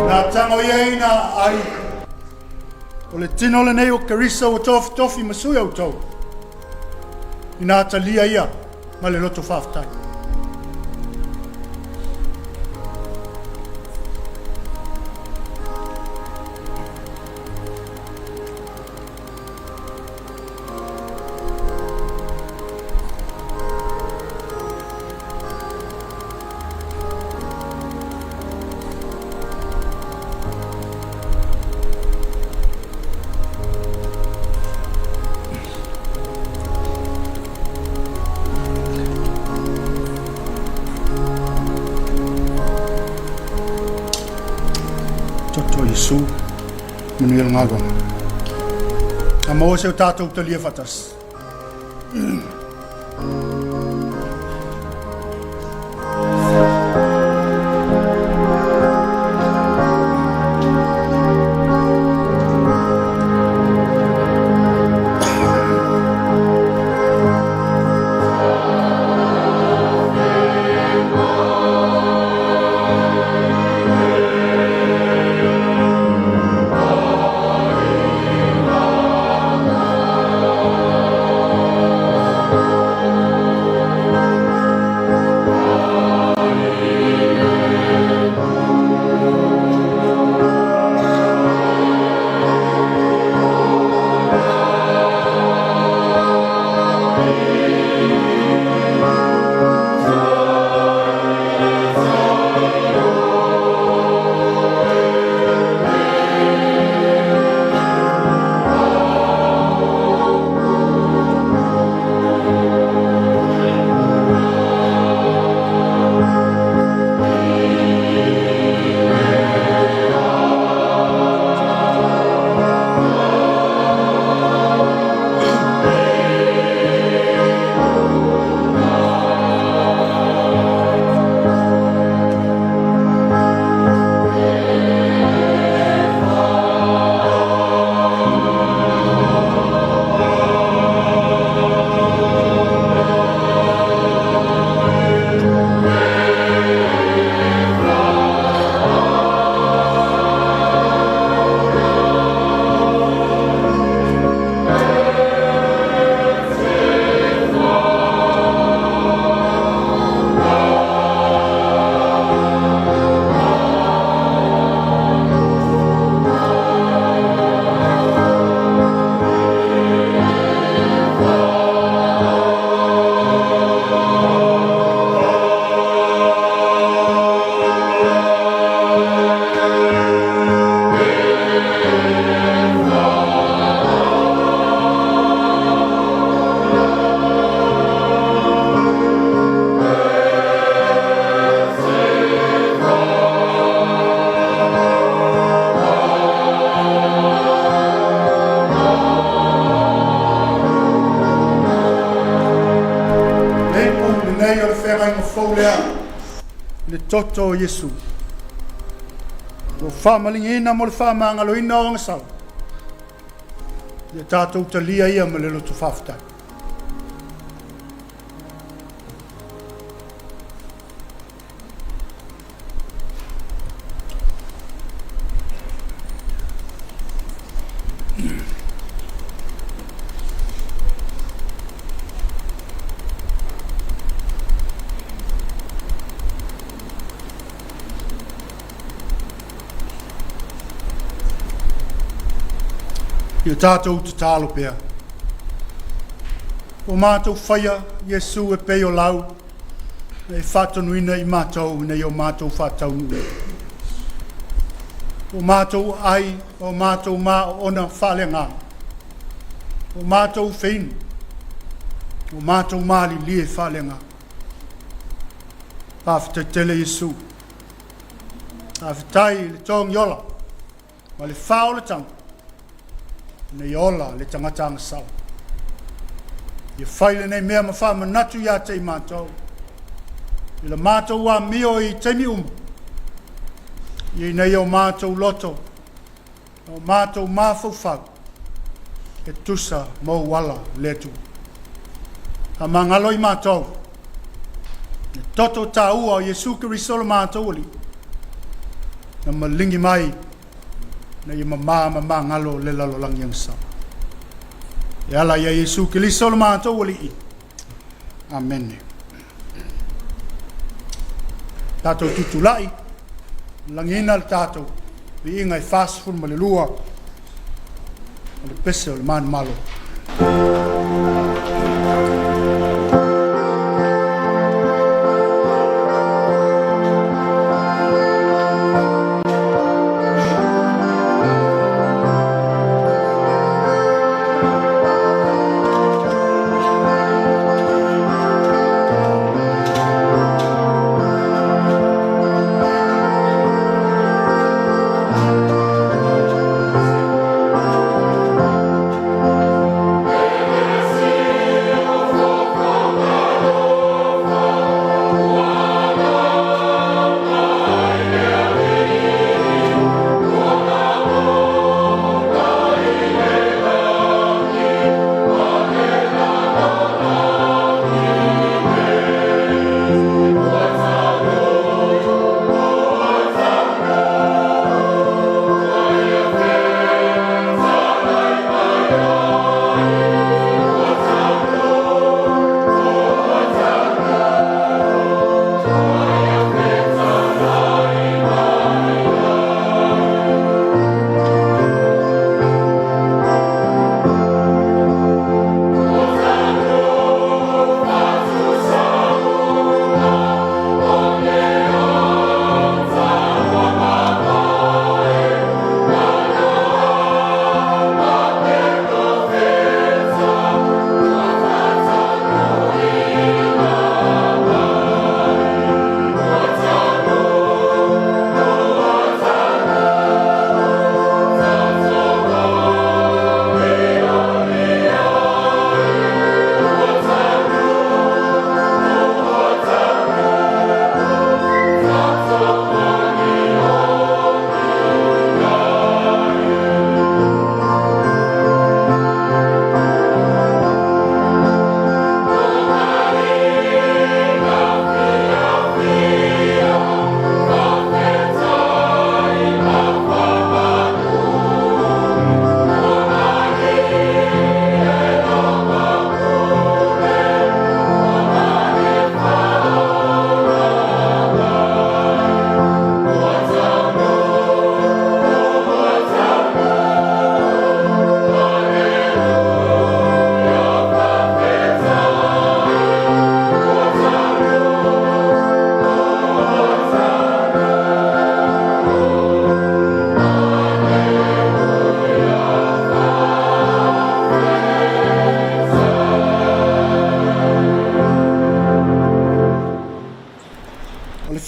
Nā tango ina ai. O le tino le nei o karisa o tofi masui au tau. I nā talia ia, ma le loto whaftai. Yesu menuil ngagong. Amo se tatou talia fatas. Le toto Yesu. Lo whamalingina mo le whamangaloina o ngasau. Le tātou talia ia me le lotu whaftai. I tātou te tālo pēr. O mātou whaia, Yesu e peo lau, e whātanuina i mātou, nei o mātou whātaunua. O mātou ai, o mātou mā ona whalenga. O mātou whain, o mātou māli lie whalenga. Pāwhita tele Yesu. Pāwhitai le tōng yola, ma le whao le tangu. Nei ola le tangata ngasau. I whaile nei mea mawha manatu ia te i mātou. I le mātou wa mio i teimi I nei o mātou loto. O mātou māwhauwhau. E tusa mo wala letu. Ha mangalo i mātou. E toto tā ua o Yesu Kiristo le mātou oli. na malingi mai na i mama ngalo le lalo lang yang sa. Ya la ya Yesu Kilisto ma to wali. Amen. Tato tutulai langina al tato vi ingai fast food malelua. Le pese le man malo.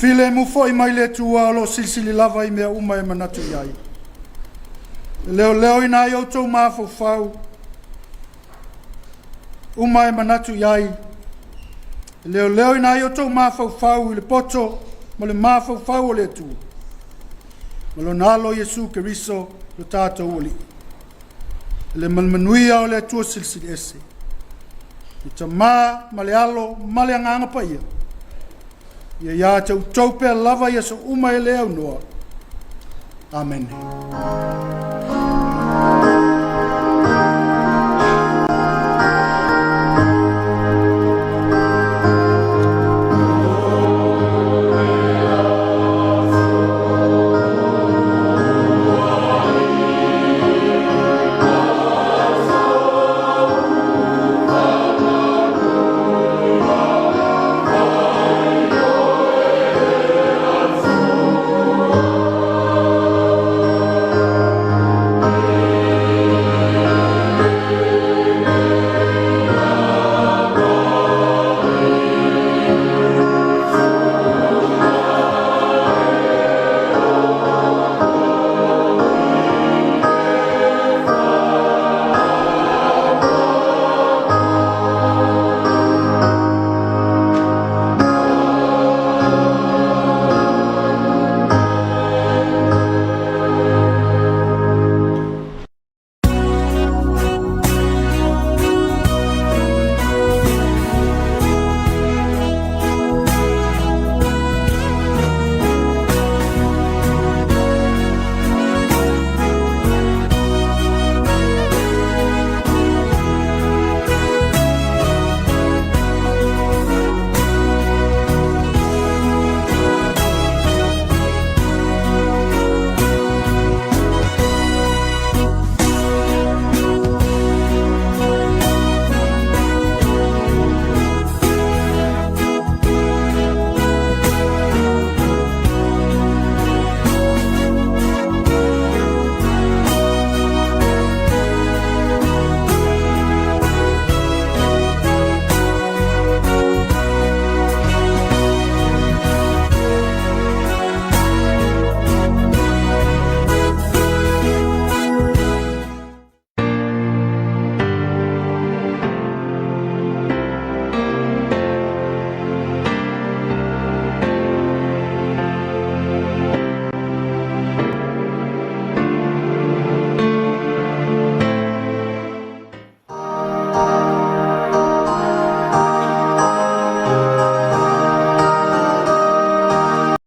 File mu foi mai le tua lo silsili lava I mea uma e manatu iai. Leo ina I autou mafo fau. Uma e manatu iai. Leo ina I autou mafo fau I le poto ma le mafo fau o le tu. Ma lo nalo Yesu Keriso lo tato uli. Le malmanuia o le tua silsili ese. I ta ma le alo ma le anganga pa ia. Ia tau taupe lava ia so uma e leo noa. Amen.